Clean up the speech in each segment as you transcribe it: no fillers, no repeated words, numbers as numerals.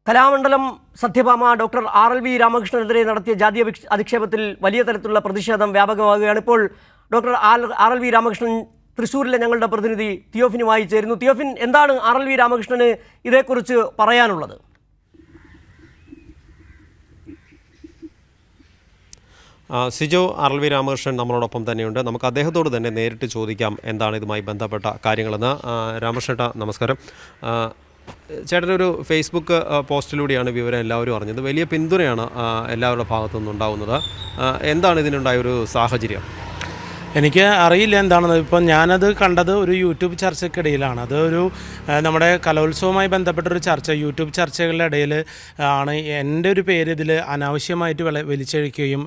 Kalamandalam Satyabhama doctor RLV രാമകൃഷ്ണനെതിരെ നടത്തിയ ജാതി അധിക്ഷേപത്തിൽ വലിയ തരത്തിലുള്ള പ്രതിഷേധം വ്യാപകമാകുകയാണ്. ഇപ്പോൾ ഡോക്ടർ RLV രാമകൃഷ്ണൻ തൃശ്ശൂരിലെ ഞങ്ങളുടെ പ്രതിനിധി തിയോഫിനുമായി ചേരുന്നു. തിയോഫിൻ, എന്താണ് RLV രാമകൃഷ്ണന് ഇതേക്കുറിച്ച് പറയാനുള്ളത്? സിജോ, RLV രാമകൃഷ്ണൻ നമ്മളോടൊപ്പം തന്നെയുണ്ട്. നമുക്ക് അദ്ദേഹത്തോട് തന്നെ നേരിട്ട് ചോദിക്കാം എന്താണ് ഇതുമായി ബന്ധപ്പെട്ട കാര്യങ്ങളെന്ന്. രാമകൃഷ്ണേട്ടാ, നമസ്കാരം. ചേട്ടനൊരു ഫേസ്ബുക്ക് പോസ്റ്റിലൂടെയാണ് വിവരം എല്ലാവരും അറിഞ്ഞത്. വലിയ പിന്തുണയാണ് എല്ലാവരുടെ ഭാഗത്തു നിന്നുണ്ടാകുന്നത്. എന്താണ് ഇതിനുണ്ടായ ഒരു സാഹചര്യം? എനിക്ക് അറിയില്ല എന്താണെന്ന്. ഇപ്പം ഞാനത് കണ്ടത് ഒരു യൂട്യൂബ് ചർച്ചയ്ക്കിടയിലാണ്. അത് നമ്മുടെ കലോത്സവവുമായി ബന്ധപ്പെട്ടൊരു ചർച്ച, യൂട്യൂബ് ചർച്ചകളുടെ ഇടയിൽ ആണ് എൻ്റെ ഒരു പേര് ഇതിൽ അനാവശ്യമായിട്ട് വലിച്ചഴിക്കുകയും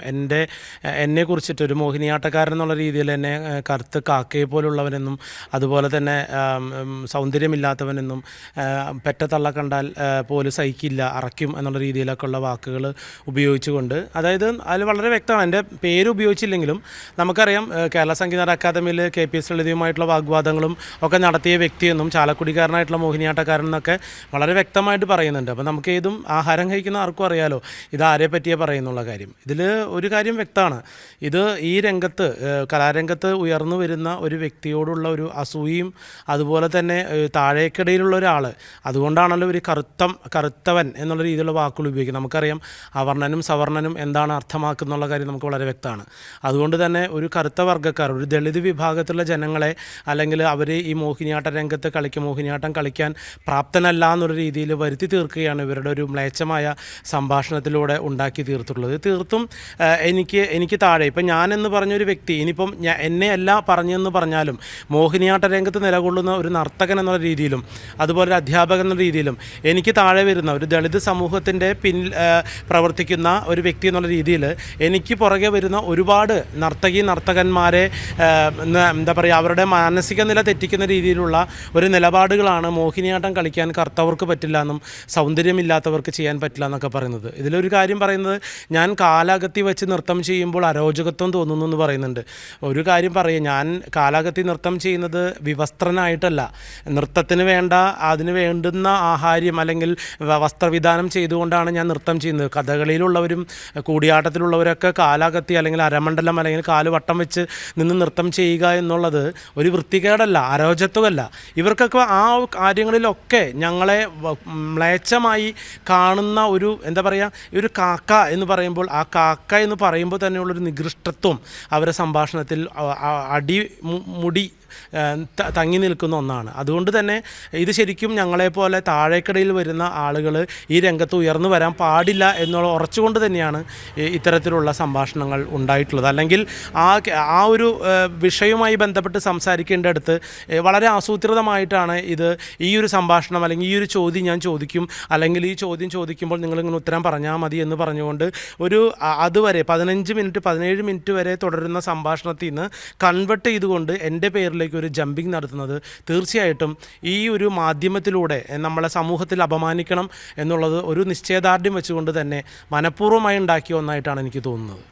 എന്നെക്കുറിച്ചിട്ടൊരു മോഹിനിയാട്ടക്കാരൻ എന്നുള്ള രീതിയിൽ എന്നെ കറുത്ത് കാക്കയെ പോലുള്ളവനെന്നും അതുപോലെ തന്നെ സൗന്ദര്യമില്ലാത്തവനെന്നും പെറ്റ തള്ള കണ്ടാൽ പോലും സഹിക്കില്ല, അറയ്ക്കും എന്നുള്ള രീതിയിലൊക്കെ ഉള്ള വാക്കുകൾ ഉപയോഗിച്ചുകൊണ്ട്, അതായത് അതിൽ വളരെ വ്യക്തമാണ്. എൻ്റെ പേര് ഉപയോഗിച്ചില്ലെങ്കിലും നമുക്കറിയാം കേരള സംഗീത അക്കാദമിയിൽ KPS ലളിതയുമായിട്ടുള്ള വാഗ്വാദങ്ങളും ഒക്കെ നടത്തിയ വ്യക്തിയെന്നും ചാലക്കുടിക്കാരനായിട്ടുള്ള മോഹിനിയാട്ടക്കാരൻ എന്നൊക്കെ വളരെ വ്യക്തമായിട്ട് പറയുന്നുണ്ട്. അപ്പോൾ നമുക്ക് ഏതും ആഹാരം കഴിക്കുന്ന ആർക്കും അറിയാലോ ഇതാരെ പറ്റിയേ പറയുന്നുള്ള കാര്യം. ഇതിൽ ഒരു കാര്യം വ്യക്തമാണ്. ഇത് ഈ രംഗത്ത്, കലാരംഗത്ത് ഉയർന്നു വരുന്ന ഒരു വ്യക്തിയോടുള്ള ഒരു അസൂയയും അതുപോലെ തന്നെ താഴേക്കിടയിലുള്ള ഒരാൾ, അതുകൊണ്ടാണല്ലോ ഒരു കറുത്തവൻ എന്നുള്ള രീതിയിലുള്ള വാക്കുകൾ ഉപയോഗിക്കുന്നത്. നമുക്കറിയാം അവർണനും സവർണനും എന്താണ് അർത്ഥമാക്കുന്നുള്ള കാര്യം നമുക്ക് വളരെ വ്യക്തമാണ്. അതുകൊണ്ട് തന്നെ ഒരു കറുത്ത വർഗ്ഗക്കാർ, ഒരു ദളിത് വിഭാഗത്തിലുള്ള ജനങ്ങളെ, അല്ലെങ്കിൽ അവർ ഈ മോഹിനിയാട്ട രംഗത്ത് മോഹിനിയാട്ടം കളിക്കാൻ പ്രാപ്തനല്ല എന്നുള്ള രീതിയിൽ വരുത്തി തീർക്കുകയാണ് ഇവരുടെ ഒരു മ്ലേച്ഛമായ സംഭാഷണത്തിലൂടെ ഉണ്ടാക്കി തീർത്തുള്ളത്. തീർത്തും എനിക്ക് താഴെ, ഇപ്പം ഞാനെന്ന് പറഞ്ഞൊരു വ്യക്തി, ഇനിയിപ്പം എന്നെ അല്ല പറഞ്ഞെന്ന് പറഞ്ഞാലും മോഹിനിയാട്ട രംഗത്ത് നിലകൊള്ളുന്ന ഒരു നർത്തകൻ എന്നുള്ള രീതിയിലും അതുപോലെ ഒരു അധ്യാപകൻ എന്ന രീതിയിലും എനിക്ക് താഴെ വരുന്ന ഒരു ദളിത് സമൂഹത്തിൻ്റെ പിന്നിൽ പ്രവർത്തിക്കുന്ന ഒരു വ്യക്തി എന്നുള്ള രീതിയിൽ എനിക്ക് പുറകെ വരുന്ന ഒരുപാട് നർത്തകന്മാരെ എന്താ പറയുക, അവരുടെ മാനസിക നില തെറ്റിക്കുന്ന രീതിയിലുള്ള ഒരു നിലപാടുകളാണ് മോഹിനിയാട്ടം കളിക്കാൻ കറുത്തവർക്ക് പറ്റില്ല എന്നും സൗന്ദര്യമില്ലാത്തവർക്ക് ചെയ്യാൻ പറ്റില്ല എന്നൊക്കെ പറയുന്നത്. ഇതിലൊരു കാര്യം പറയുന്നത്, ഞാൻ കാലാകത്തി വെച്ച് നൃത്തം ചെയ്യുമ്പോൾ അരോചകത്വം തോന്നുന്നു എന്ന് പറയുന്നുണ്ട്. ഒരു കാര്യം പറയുക, ഞാൻ കാലാകത്തി നൃത്തം ചെയ്യുന്നത് വിവസ്ത്രനായിട്ടല്ല, നൃത്തത്തിന് അതിന് വേണ്ടുന്ന ആഹാര്യം അല്ലെങ്കിൽ വസ്ത്രവിധാനം ചെയ്തുകൊണ്ടാണ് ഞാൻ നൃത്തം ചെയ്യുന്നത്. കഥകളിയിലുള്ളവരും കൂടിയാട്ടത്തിലുള്ളവരൊക്കെ കാലാകത്തി അല്ലെങ്കിൽ അരമണ്ഡലം അല്ലെങ്കിൽ കാല് വട്ടം വെച്ച് നിന്ന് നൃത്തം ചെയ്യുക എന്നുള്ളത് ഒരു വൃത്തികേടല്ല, അരോചത്വമല്ല. ഇവർക്കൊക്കെ ആ കാര്യങ്ങളിലൊക്കെ ഞങ്ങളെ മ്ലേച്ഛമായി കാണുന്ന ഒരു എന്താ പറയുക, ഒരു കാക്ക എന്ന് പറയുമ്പോൾ, ആ കാക്ക എന്ന് പറയുമ്പോൾ തന്നെയുള്ളൊരു നികൃഷ്ടത്വം അവരുടെ സംഭാഷണത്തിൽ അടിമുടി തങ്ങി നിൽക്കുന്ന ഒന്നാണ്. അതുകൊണ്ട് തന്നെ ഇത് ശരിക്കും ഞങ്ങളെപ്പോലെ താഴേക്കടയിൽ വരുന്ന ആളുകൾ ഈ രംഗത്ത് ഉയർന്നു വരാൻ പാടില്ല എന്നുള്ള ഉറച്ചുകൊണ്ട് തന്നെയാണ് ഇത്തരത്തിലുള്ള സംഭാഷണങ്ങൾ ഉണ്ടായിട്ടുള്ളത്. അല്ലെങ്കിൽ ആ ഒരു വിഷയവുമായി ബന്ധപ്പെട്ട് സംസാരിക്കേണ്ട അടുത്ത് വളരെ ആസൂത്രിതമായിട്ടാണ് ഈ ഒരു സംഭാഷണം അല്ലെങ്കിൽ ഈ ഒരു ചോദ്യം ഞാൻ ചോദിക്കും, അല്ലെങ്കിൽ ഈ ചോദ്യം ചോദിക്കുമ്പോൾ നിങ്ങളിങ്ങനെ ഉത്തരം പറഞ്ഞാൽ മതി എന്ന് പറഞ്ഞുകൊണ്ട് അതുവരെ 15 മിനിറ്റ് 17 മിനിറ്റ് വരെ തുടരുന്ന സംഭാഷണത്തിൽ നിന്ന് കൺവെർട്ട് ചെയ്തുകൊണ്ട് എൻ്റെ പേരിലേക്ക് ഒരു ജമ്പിങ് നടത്തുന്നത് തീർച്ചയായിട്ടും ഈ ഒരു മാധ്യമത്തിലൂടെ നമ്മളെ സമൂഹത്തിൽ അപമാനിക്കണം എന്നുള്ളത് ഒരു നിശ്ചയദാർഢ്യം വെച്ചുകൊണ്ട് തന്നെ മനഃപൂർവ്വമായി ഉണ്ടാക്കിയ ഒന്നായിട്ടാണ് എനിക്ക് തോന്നുന്നത്.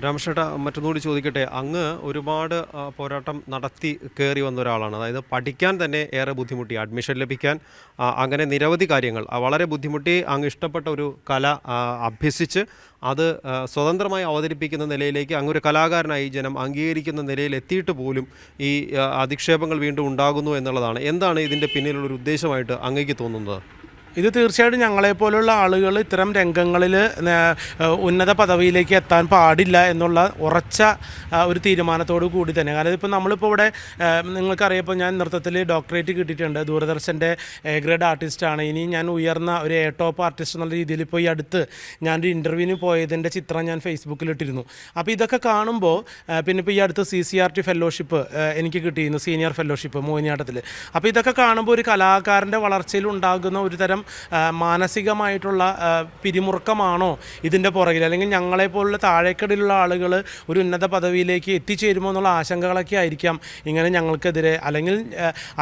രാമകൃഷ്ണേട്ടാ, മറ്റൊന്നുകൂടി ചോദിക്കട്ടെ. അങ്ങ് ഒരുപാട് പോരാട്ടം നടത്തി കയറി വന്ന ഒരാളാണ്. അതായത് പഠിക്കാൻ തന്നെ ഏറെ ബുദ്ധിമുട്ടി, അഡ്മിഷൻ ലഭിക്കാൻ, അങ്ങനെ നിരവധി കാര്യങ്ങൾ വളരെ ബുദ്ധിമുട്ടി. അങ്ങ് ഇഷ്ടപ്പെട്ട ഒരു കല അഭ്യസിച്ച് അത് സ്വതന്ത്രമായി അവതരിപ്പിക്കുന്ന നിലയിലേക്ക് അങ്ങൊരു കലാകാരനായി ജനം അംഗീകരിക്കുന്ന നിലയിൽ എത്തിയിട്ട് പോലും ഈ അധിക്ഷേപങ്ങൾ വീണ്ടും ഉണ്ടാകുന്നു എന്നുള്ളതാണ്. എന്താണ് ഇതിൻ്റെ പിന്നിലുള്ളൊരു ഉദ്ദേശമായിട്ട് അങ്ങേക്ക് തോന്നുന്നത്? ഇത് തീർച്ചയായിട്ടും ഞങ്ങളെപ്പോലുള്ള ആളുകൾ ഇത്തരം രംഗങ്ങളിൽ ഉന്നത പദവിയിലേക്ക് എത്താൻ പാടില്ല എന്നുള്ള ഉറച്ച ഒരു തീരുമാനത്തോടു കൂടി തന്നെ. കാരണം ഇപ്പോൾ നമ്മളിപ്പോൾ ഇവിടെ നിങ്ങൾക്കറിയപ്പോൾ ഞാൻ നൃത്തത്തിൽ ഡോക്ടറേറ്റ് കിട്ടിയിട്ടുണ്ട്, ദൂരദർശൻ്റെ ഗ്രേഡ് ആർട്ടിസ്റ്റാണ്. ഇനി ഞാൻ ഉയർന്ന ഒരു ടോപ്പ് ആർട്ടിസ്റ്റ് എന്നുള്ള രീതിയിൽ ഇപ്പോൾ ഈ അടുത്ത് ഞാനൊരു ഇൻ്റർവ്യൂവിന് പോയതിൻ്റെ ചിത്രം ഞാൻ ഫേസ്ബുക്കിലിട്ടിരുന്നു. അപ്പോൾ ഇതൊക്കെ കാണുമ്പോൾ പിന്നെ ഇപ്പോൾ ഈ അടുത്ത് CCRT ഫെലോഷിപ്പ് എനിക്ക് കിട്ടിയിരുന്നു, സീനിയർ ഫെലോഷിപ്പ് മോഹിനിയാട്ടത്തിൽ. അപ്പോൾ ഇതൊക്കെ കാണുമ്പോൾ ഒരു കലാകാരൻ്റെ വളർച്ചയിൽ ഉണ്ടാകുന്ന ഒരു തരം മാനസികമായിട്ടുള്ള പിരിമുറുക്കമാണോ ഇതിൻ്റെ പുറകിൽ, അല്ലെങ്കിൽ ഞങ്ങളെപ്പോലുള്ള താഴേക്കടയിലുള്ള ആളുകൾ ഒരു ഉന്നത പദവിയിലേക്ക് എത്തിച്ചേരുമോ എന്നുള്ള ആശങ്കകളൊക്കെ ആയിരിക്കാം ഇങ്ങനെ ഞങ്ങൾക്കെതിരെ. അല്ലെങ്കിൽ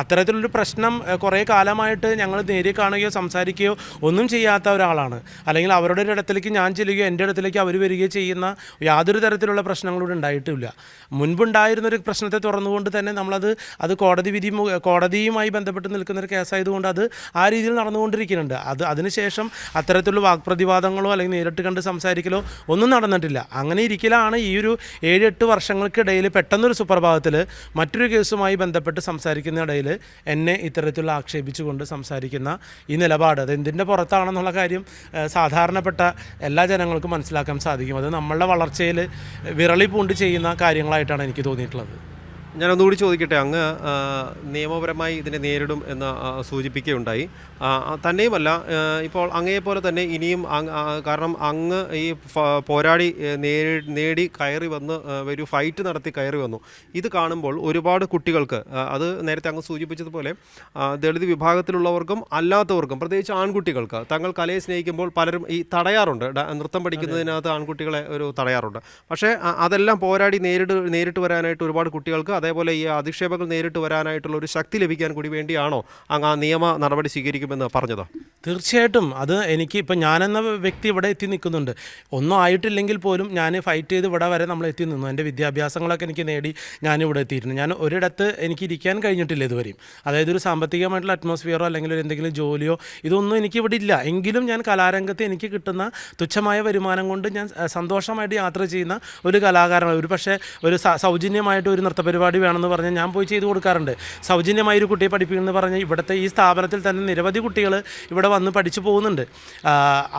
അത്തരത്തിലൊരു പ്രശ്നം കുറേ കാലമായിട്ട് ഞങ്ങൾ നേരിൽ കാണുകയോ സംസാരിക്കുകയോ ഒന്നും ചെയ്യാത്ത ഒരാളാണ്. അല്ലെങ്കിൽ അവരുടെ ഒരു ഇടത്തിലേക്ക് ഞാൻ ചെല്ലുകയോ എൻ്റെ ഇടത്തിലേക്ക് അവർ വരികയോ ചെയ്യുന്ന യാതൊരു തരത്തിലുള്ള പ്രശ്നങ്ങളോട് ഉണ്ടായിട്ടില്ല. മുൻപുണ്ടായിരുന്നൊരു പ്രശ്നത്തെ തുറന്നുകൊണ്ട് തന്നെ നമ്മളത് കോടതിയുമായി ബന്ധപ്പെട്ട് നിൽക്കുന്നൊരു കേസായതുകൊണ്ട് അത് ആ രീതിയിൽ നടന്നുകൊണ്ടിരിക്കും. നടന്നുകൊണ്ടിരിക്കുന്നുണ്ട്. അതിനുശേഷം അത്തരത്തിലുള്ള വാഗ്പ്രതിവാദങ്ങളോ അല്ലെങ്കിൽ നേരിട്ട് കണ്ട് സംസാരിക്കലോ ഒന്നും നടന്നിട്ടില്ല. അങ്ങനെ ഇരിക്കലാണ് ഈ ഒരു 7-8 വർഷങ്ങൾക്കിടയിൽ പെട്ടെന്നൊരു സുപ്രഭാതത്തിൽ മറ്റൊരു കേസുമായി ബന്ധപ്പെട്ട് സംസാരിക്കുന്നതിനിടയിൽ എന്നെ ഇത്തരത്തിലുള്ള ആക്ഷേപിച്ചുകൊണ്ട് സംസാരിക്കുന്ന ഈ നിലപാട് അത് എന്തിൻ്റെ പുറത്താണെന്നുള്ള കാര്യം സാധാരണപ്പെട്ട എല്ലാ ജനങ്ങൾക്കും മനസ്സിലാക്കാൻ സാധിക്കും. അത് നമ്മളുടെ വളർച്ചയിൽ വിരളി പൂണ്ട് ചെയ്യുന്ന കാര്യങ്ങളായിട്ടാണ് എനിക്ക് തോന്നിയിട്ടുള്ളത്. ഞാനൊന്നുകൂടി ചോദിക്കട്ടെ, അങ്ങ് നിയമപരമായി ഇതിനെ നേരിടും എന്ന് സൂചിപ്പിക്കുകയുണ്ടായി. തന്നെയുമല്ല, ഇപ്പോൾ അങ്ങയെപ്പോലെ തന്നെ ഇനിയും കാരണം അങ്ങ് ഈ പോരാടി നേടി കയറി വന്ന് ഒരു ഫൈറ്റ് നടത്തി കയറി വന്നു. ഇത് കാണുമ്പോൾ ഒരുപാട് കുട്ടികൾക്ക്, അത് നേരത്തെ അങ്ങ് സൂചിപ്പിച്ചതുപോലെ ദളിത് വിഭാഗത്തിലുള്ളവർക്കും അല്ലാത്തവർക്കും പ്രത്യേകിച്ച് ആൺകുട്ടികൾക്ക് തങ്ങൾ കലയെ സ്നേഹിക്കുമ്പോൾ പലരും ഈ തടയാറുണ്ട്. നൃത്തം പഠിക്കുന്നതിനകത്ത് ആൺകുട്ടികളെ ഒരു തടയാറുണ്ട്. പക്ഷേ അതെല്ലാം പോരാടി നേരിട്ട് വരാനായിട്ട് ഒരുപാട് കുട്ടികൾക്ക്, അതേപോലെ ഈ അധിക്ഷേപങ്ങൾ നേരിട്ട് വരാനായിട്ടുള്ള ഒരു ശക്തി ലഭിക്കാൻ കൂടി വേണ്ടിയാണോ അങ്ങ് ആ നിയമ നടപടി സ്വീകരിക്കുമെന്ന് പറഞ്ഞത്? തീർച്ചയായിട്ടും. അത് എനിക്ക് ഇപ്പം ഞാനെന്ന വ്യക്തി ഇവിടെ എത്തി നിൽക്കുന്നുണ്ട്. ഒന്നും ആയിട്ടില്ലെങ്കിൽ പോലും ഞാൻ ഫൈറ്റ് ചെയ്ത് ഇവിടെ വരെ നമ്മൾ എത്തി നിന്നു. എൻ്റെ വിദ്യാഭ്യാസങ്ങളൊക്കെ എനിക്ക് നേടി ഞാനിവിടെ എത്തിയിട്ടുണ്ട്. ഞാൻ ഒരിടത്ത് എനിക്ക് ഇരിക്കാൻ കഴിഞ്ഞിട്ടില്ല ഇതുവരെയും. അതായത് ഒരു സാമ്പത്തികമായിട്ടുള്ള അറ്റ്മോസ്ഫിയറോ അല്ലെങ്കിൽ ഒരു എന്തെങ്കിലും ജോലിയോ ഇതൊന്നും എനിക്കിവിടെ ഇല്ല. എങ്കിലും ഞാൻ കലാരംഗത്ത് എനിക്ക് കിട്ടുന്ന തുച്ഛമായ വരുമാനം കൊണ്ട് ഞാൻ സന്തോഷമായിട്ട് യാത്ര ചെയ്യുന്ന ഒരു കലാകാരനാണ്. ഒരു പക്ഷേ ഒരു സൗജന്യമായിട്ട് ഒരു നൃത്തപരിപാടി വേണമെന്ന് പറഞ്ഞാൽ ഞാൻ പോയി ചെയ്ത് കൊടുക്കാറുണ്ട്. സൗജന്യമായി ഒരു കുട്ടിയെ പഠിപ്പിക്കുമെന്ന് പറഞ്ഞാൽ ഇവിടുത്തെ ഈ സ്ഥാപനത്തിൽ തന്നെ നിരവധി കുട്ടികൾ ഇവിടെ വന്ന് പഠിച്ചു പോകുന്നുണ്ട്.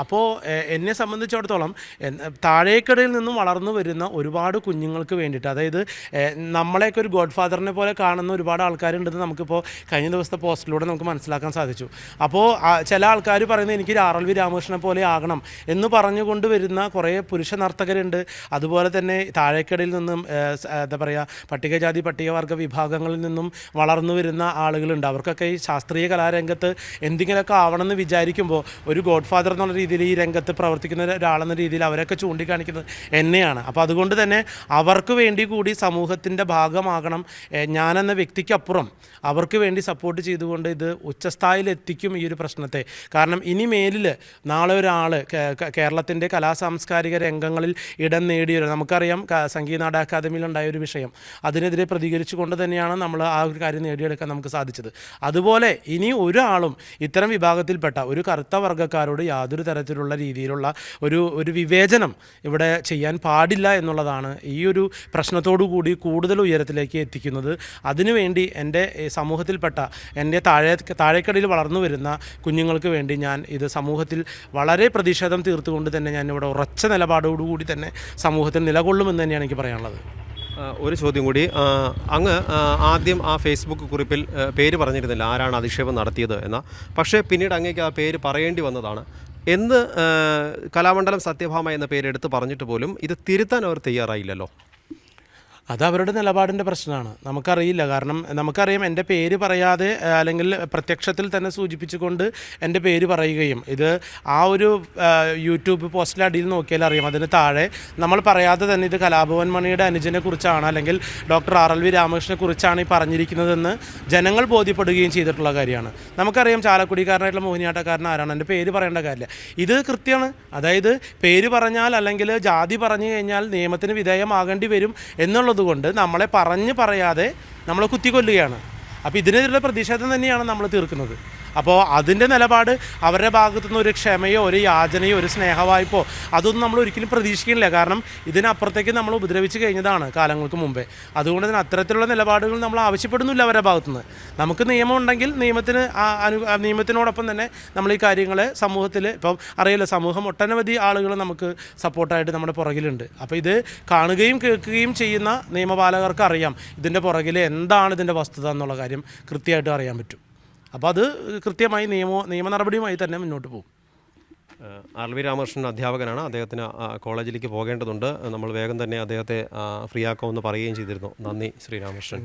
അപ്പോൾ എന്നെ സംബന്ധിച്ചിടത്തോളം താഴേക്കടയിൽ നിന്നും വളർന്നു വരുന്ന ഒരുപാട് കുഞ്ഞുങ്ങൾക്ക് വേണ്ടിയിട്ട്, അതായത് നമ്മളെയൊക്കെ ഒരു ഗോഡ് ഫാദറിനെ പോലെ കാണുന്ന ഒരുപാട് ആൾക്കാരുണ്ടെന്ന് നമുക്കിപ്പോൾ കഴിഞ്ഞ ദിവസത്തെ പോസ്റ്റിലൂടെ നമുക്ക് മനസ്സിലാക്കാൻ സാധിച്ചു. അപ്പോൾ ചില ആൾക്കാർ പറയുന്നത് എനിക്ക് RLV രാമകൃഷ്ണനെ പോലെ ആകണം എന്ന് പറഞ്ഞുകൊണ്ട് വരുന്ന കുറേ പുരുഷ നർത്തകരുണ്ട്. അതുപോലെ തന്നെ താഴേക്കടയിൽ നിന്നും എന്താ പറയുക പട്ടികജാതി പട്ടികവർഗ വിഭാഗങ്ങളിൽ നിന്നും വളർന്നു വരുന്ന ആളുകളുണ്ട്. അവർക്കൊക്കെ ഈ ശാസ്ത്രീയ കലാരംഗത്ത് എന്തെങ്കിലുമൊക്കെ ആവണമെന്ന് വിചാരിക്കുമ്പോൾ ഒരു ഗോഡ് ഫാദർ എന്നുള്ള രീതിയിൽ ഈ രംഗത്ത് പ്രവർത്തിക്കുന്ന ഒരാളെന്ന രീതിയിൽ അവരൊക്കെ ചൂണ്ടിക്കാണിക്കുന്നത് എന്നെയാണ്. അപ്പോൾ അതുകൊണ്ട് തന്നെ അവർക്ക് വേണ്ടി കൂടി സമൂഹത്തിൻ്റെ ഭാഗമാകണം ഞാനെന്ന വ്യക്തിക്കപ്പുറം അവർക്ക് വേണ്ടി സപ്പോർട്ട് ചെയ്തുകൊണ്ട് ഇത് ഉച്ചസ്ഥായിലെത്തിക്കും ഈ ഒരു പ്രശ്നത്തെ. കാരണം ഇനി മേലിൽ നാളെ ഒരാൾ കേരളത്തിൻ്റെ കലാസാംസ്കാരിക രംഗങ്ങളിൽ ഇടം നേടിയൊരു, നമുക്കറിയാം സംഗീത നാടക അക്കാദമിയിലുണ്ടായ ഒരു വിഷയം, അതിനെതിരെ പ്രതികരിച്ചുകൊണ്ട് തന്നെയാണ് നമ്മൾ ആ ഒരു കാര്യം നേടിയെടുക്കാൻ നമുക്ക് സാധിച്ചത്. അതുപോലെ ഇനി ഒരാളും ഇത്തരം വിഭാഗത്തിൽപ്പെട്ട ഒരു കറുത്ത വർഗ്ഗക്കാരോട് യാതൊരു തരത്തിലുള്ള രീതിയിലുള്ള ഒരു വിവേചനം ഇവിടെ ചെയ്യാൻ പാടില്ല എന്നുള്ളതാണ് ഈ ഒരു പ്രശ്നത്തോടു കൂടി കൂടുതൽ ഉയരത്തിലേക്ക് എത്തിക്കുന്നത്. അതിനുവേണ്ടി എൻ്റെ സമൂഹത്തിൽപ്പെട്ട എൻ്റെ താഴേക്കടയിൽ വളർന്നു വരുന്ന കുഞ്ഞുങ്ങൾക്ക് വേണ്ടി ഞാൻ ഇത് സമൂഹത്തിൽ വളരെ പ്രതിഷേധം തീർത്തുകൊണ്ട് തന്നെ ഞാൻ ഇവിടെ ഉറച്ച നിലപാടോടുകൂടി തന്നെ സമൂഹത്തിൽ നിലകൊള്ളുമെന്ന് തന്നെയാണ് എനിക്ക് പറയാനുള്ളത്. ഒരു ചോദ്യം കൂടി, അങ്ങ് ആദ്യം ആ ഫേസ്ബുക്ക് കുറിപ്പിൽ പേര് പറഞ്ഞിരുന്നില്ല ആരാണ് അധിക്ഷേപം നടത്തിയത് എന്ന്. പക്ഷേ പിന്നീട് അങ്ങേക്ക് ആ പേര് പറയേണ്ടി വന്നതാണ്. എന്ന് കലാമണ്ഡലം സത്യഭാമ എന്ന പേര് എടുത്ത് പറഞ്ഞിട്ട് പോലും ഇത് തിരുത്താൻ അവർ തയ്യാറായില്ലല്ലോ. അത് അവരുടെ നിലപാടിൻ്റെ പ്രശ്നമാണ്. നമുക്കറിയില്ല. കാരണം നമുക്കറിയാം എൻ്റെ പേര് പറയാതെ അല്ലെങ്കിൽ പ്രത്യക്ഷത്തിൽ തന്നെ സൂചിപ്പിച്ചുകൊണ്ട് എൻ്റെ പേര് പറയുകയും, ഇത് ആ ഒരു യൂട്യൂബ് പോസ്റ്റിലെ അടിയിൽ നോക്കിയാൽ അറിയാം. അതിന് താഴെ നമ്മൾ പറയാതെ തന്നെ ഇത് കലാഭവൻ മണിയുടെ അനുജനെ കുറിച്ചാണ് അല്ലെങ്കിൽ ഡോക്ടർ RLV രാമകൃഷ്ണനെ കുറിച്ചാണ് ഈ പറഞ്ഞിരിക്കുന്നതെന്ന് ജനങ്ങൾ ബോധ്യപ്പെടുകയും ചെയ്തിട്ടുള്ള കാര്യമാണ്. നമുക്കറിയാം ചാലക്കുടിക്കാരനായിട്ടുള്ള മോഹിനിയാട്ടക്കാരൻ ആരാണ്, എൻ്റെ പേര് പറയേണ്ട കാര്യമില്ല. ഇത് കൃത്യമാണ്. അതായത് പേര് പറഞ്ഞാൽ അല്ലെങ്കിൽ ജാതി പറഞ്ഞു കഴിഞ്ഞാൽ നിയമത്തിന് വിധേയമാകേണ്ടി വരും എന്നുള്ളത് കൊണ്ട് നമ്മളെ പറയാതെ നമ്മളെ കുത്തിക്കൊല്ലുകയാണ്. അപ്പോൾ ഇതിനെതിരെ പ്രതിഷേധം തന്നെയാണ് നമ്മൾ തീർക്കുന്നത്. അപ്പോൾ അതിൻ്റെ നിലപാട് അവരുടെ ഭാഗത്തുനിന്ന് ഒരു ക്ഷമയോ ഒരു യാചനയോ ഒരു സ്നേഹവായ്പോ അതൊന്നും നമ്മൾ ഒരിക്കലും പ്രതീക്ഷിക്കുന്നില്ല. കാരണം ഇതിനപ്പുറത്തേക്ക് നമ്മൾ ഉപദ്രവിച്ച് കഴിഞ്ഞതാണ് കാലങ്ങൾക്ക് മുമ്പേ. അതുകൊണ്ട് തന്നെ അത്തരത്തിലുള്ള നിലപാടുകൾ നമ്മൾ ആവശ്യപ്പെടുന്നില്ല അവരുടെ ഭാഗത്തുനിന്ന്. നമുക്ക് നിയമം ഉണ്ടെങ്കിൽ നിയമത്തിനോടൊപ്പം തന്നെ നമ്മൾ ഈ കാര്യങ്ങളെ സമൂഹത്തിൽ ഇപ്പം അറിയില്ല, സമൂഹം ഒട്ടനവധി ആളുകൾ നമുക്ക് സപ്പോർട്ടായിട്ട് നമ്മുടെ പുറകിലുണ്ട്. അപ്പോൾ ഇത് കാണുകയും കേൾക്കുകയും ചെയ്യുന്ന നിയമപാലകർക്ക് അറിയാം ഇതിൻ്റെ പുറകിൽ എന്താണ് ഇതിൻ്റെ വസ്തുത എന്നുള്ള കാര്യം കൃത്യമായിട്ട് അറിയാൻ പറ്റും. അപ്പോൾ അത് കൃത്യമായി നിയമ നടപടിയുമായി തന്നെ മുന്നോട്ട് പോകും. RLV രാമകൃഷ്ണൻ അധ്യാപകനാണ്. അദ്ദേഹത്തിന് കോളേജിലേക്ക് പോകേണ്ടതുണ്ട്. നമ്മൾ വേഗം തന്നെ അദ്ദേഹത്തെ ഫ്രീ ആക്കുമെന്ന് പറയുകയും ചെയ്തിരുന്നു. നന്ദി ശ്രീ രാമകൃഷ്ണൻ.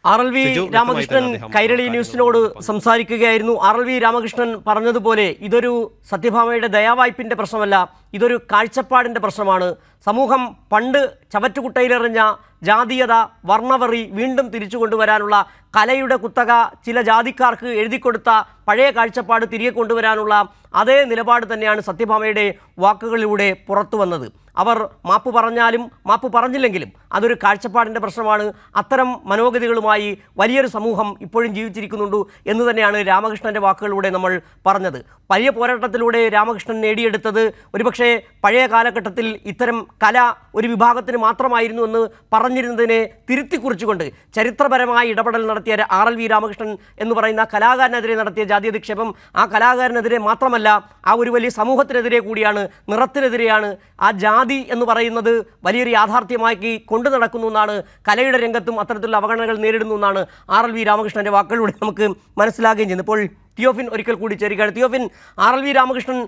RLV രാമകൃഷ്ണൻ കൈരളി ന്യൂസിനോട് സംസാരിക്കുകയായിരുന്നു. RLV രാമകൃഷ്ണൻ പറഞ്ഞതുപോലെ ഇതൊരു സത്യഭാമയുടെ ദയാവായ്പിൻ്റെ പ്രശ്നമല്ല, ഇതൊരു കാഴ്ചപ്പാടിൻ്റെ പ്രശ്നമാണ്. സമൂഹം പണ്ട് ചവറ്റുകുട്ടയിലെറിഞ്ഞ ജാതീയത, വർണ്ണവെറി വീണ്ടും തിരിച്ചു കൊണ്ടുവരാനുള്ള കലയുടെ കുത്തക ചില ജാതിക്കാർക്ക് എഴുതിക്കൊടുത്ത പഴയ കാഴ്ചപ്പാട് തിരികെ കൊണ്ടുവരാനുള്ള അതേ നിലപാട് തന്നെയാണ് സത്യഭാമയുടെ വാക്കുകളിലൂടെ പുറത്തു വന്നത്. അവർ മാപ്പ് പറഞ്ഞാലും മാപ്പ് പറഞ്ഞില്ലെങ്കിലും അതൊരു കാഴ്ചപ്പാടിൻ്റെ പ്രശ്നമാണ്. അത്തരം മനോഗതികളുമായി വലിയൊരു സമൂഹം ഇപ്പോഴും ജീവിച്ചിരിക്കുന്നുണ്ട് എന്ന് തന്നെയാണ് രാമകൃഷ്ണൻ്റെ വാക്കുകളിലൂടെ നമ്മൾ പറഞ്ഞത്. വലിയ പോരാട്ടത്തിലൂടെ രാമകൃഷ്ണൻ നേടിയെടുത്തത് ഒരുപക്ഷെ പഴയ കാലഘട്ടത്തിൽ ഇത്തരം കല ഒരു വിഭാഗത്തിന് മാത്രമായിരുന്നു എന്ന് പറഞ്ഞിരുന്നതിനെ തിരുത്തിക്കുറിച്ചുകൊണ്ട് ചരിത്രപരമായ ഇടപെടൽ നടത്തിയ RLV രാമകൃഷ്ണൻ എന്ന് പറയുന്ന കലാകാരനെതിരെ നടത്തിയ ജാതി അധിക്ഷേപം ആ കലാകാരനെതിരെ മാത്രമല്ല, ആ ഒരു വലിയ സമൂഹത്തിനെതിരെ കൂടിയാണ്, നിറത്തിനെതിരെയാണ്. ആ ജാതി എന്ന് പറയുന്നത് വലിയൊരു യാഥാർത്ഥ്യമാക്കി കൊണ്ടു നടക്കുന്നു എന്നാണ്, കലയുടെ രംഗത്തും അത്തരത്തിലുള്ള അവഗണനകൾ നേരിടുന്നു എന്നാണ് RLV രാമകൃഷ്ണൻ്റെ വാക്കുകളിലൂടെ നമുക്ക് മനസ്സിലാക്കുകയും ചെയ്യുന്നത്. ഇപ്പോൾ തിയോഫിൻ ഒരിക്കൽ കൂടി ചേരുകയാണ്. തിയോഫിൻ, RLV രാമകൃഷ്ണൻ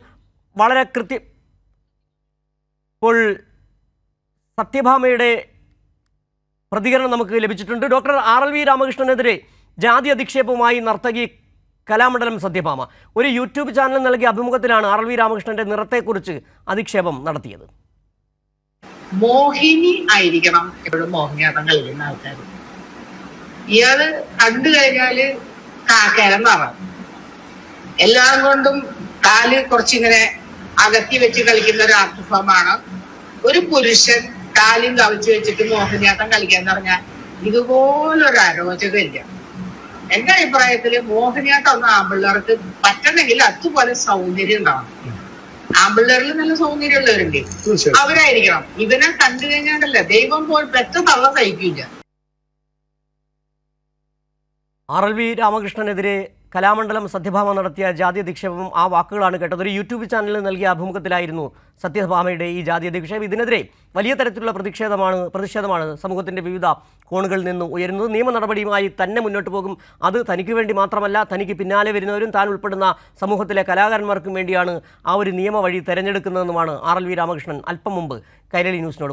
വളരെ ഇപ്പോൾ സത്യഭാമയുടെ പ്രതികരണം നമുക്ക് ലഭിച്ചിട്ടുണ്ട്. ഡോക്ടർ RLV രാമകൃഷ്ണനെതിരെ ജാതി അധിക്ഷേപവുമായി നർത്തകി കലാമണ്ഡലം സത്യഭാമ ഒരു യൂട്യൂബ് ചാനൽ നൽകിയ അഭിമുഖത്തിലാണ് RLV രാമകൃഷ്ണന്റെ നിറത്തെക്കുറിച്ച് അധിക്ഷേപം നടത്തിയത്. മോഹിനി ആയിരിക്കണം എപ്പോഴും മോഹിനിയാട്ടം കളിക്കുന്ന ആൾക്കാർ. ഇയാള് കണ്ടു കഴിഞ്ഞാല് കാക്കേരം നിറം, എല്ലാം കൊണ്ടും കാല് കുറച്ചിങ്ങനെ അകത്തി വെച്ച് കളിക്കുന്ന ഒരു ആർട്ട് ഫോമാണ്. ഒരു പുരുഷൻ കാലും കവിച്ചു വെച്ചിട്ട് മോഹിനിയാട്ടം കളിക്കാന്ന് പറഞ്ഞാൽ ഇതുപോലൊരു അരോചകമില്ല. എന്റെ അഭിപ്രായത്തില് മോഹിനിയാട്ടം ഒന്ന് ആമ്പിള്ളേർക്ക് പറ്റണമെങ്കിൽ അതുപോലെ സൗന്ദര്യം ഉണ്ടാവണം. ആമ്പിള്ളേരിൽ നല്ല സൗന്ദര്യമുള്ളവരുണ്ട്, അവരായിരിക്കണം. ഇതിനെ കണ്ടു കഴിഞ്ഞാണ്ടല്ല ദൈവം പോൽ പെറ്റ തള്ള സഹിക്കില്ല. RLV രാമകൃഷ്ണനെതിരെ കലാമണ്ഡലം സത്യഭാമ നടത്തിയ ജാതി അധിക്ഷേപം, ആ വാക്കുകളാണ് കേട്ടത്. ഒരു യൂട്യൂബ് ചാനലിൽ നൽകിയ അഭിമുഖത്തിലായിരുന്നു സത്യഭാമയുടെ ഈ ജാതി അധിക്ഷേപം. ഇതിനെതിരെ വലിയ തരത്തിലുള്ള പ്രതിഷേധമാണ് സമൂഹത്തിൻ്റെ വിവിധ കോണുകളിൽ നിന്ന് ഉയരുന്നത്. നിയമ നടപടിയുമായി തന്നെ മുന്നോട്ട് പോകും. അത് തനിക്ക് വേണ്ടി മാത്രമല്ല, തനിക്ക് പിന്നാലെ വരുന്നവരും താൻ ഉൾപ്പെടുന്ന സമൂഹത്തിലെ കലാകാരന്മാർക്കും വേണ്ടിയാണ് ആ ഒരു നിയമ വഴി തിരഞ്ഞെടുക്കുന്നതെന്നുമാണ് RLV രാമകൃഷ്ണൻ അല്പം മുമ്പ് കൈരളി ന്യൂസിനോട് പറഞ്ഞത്.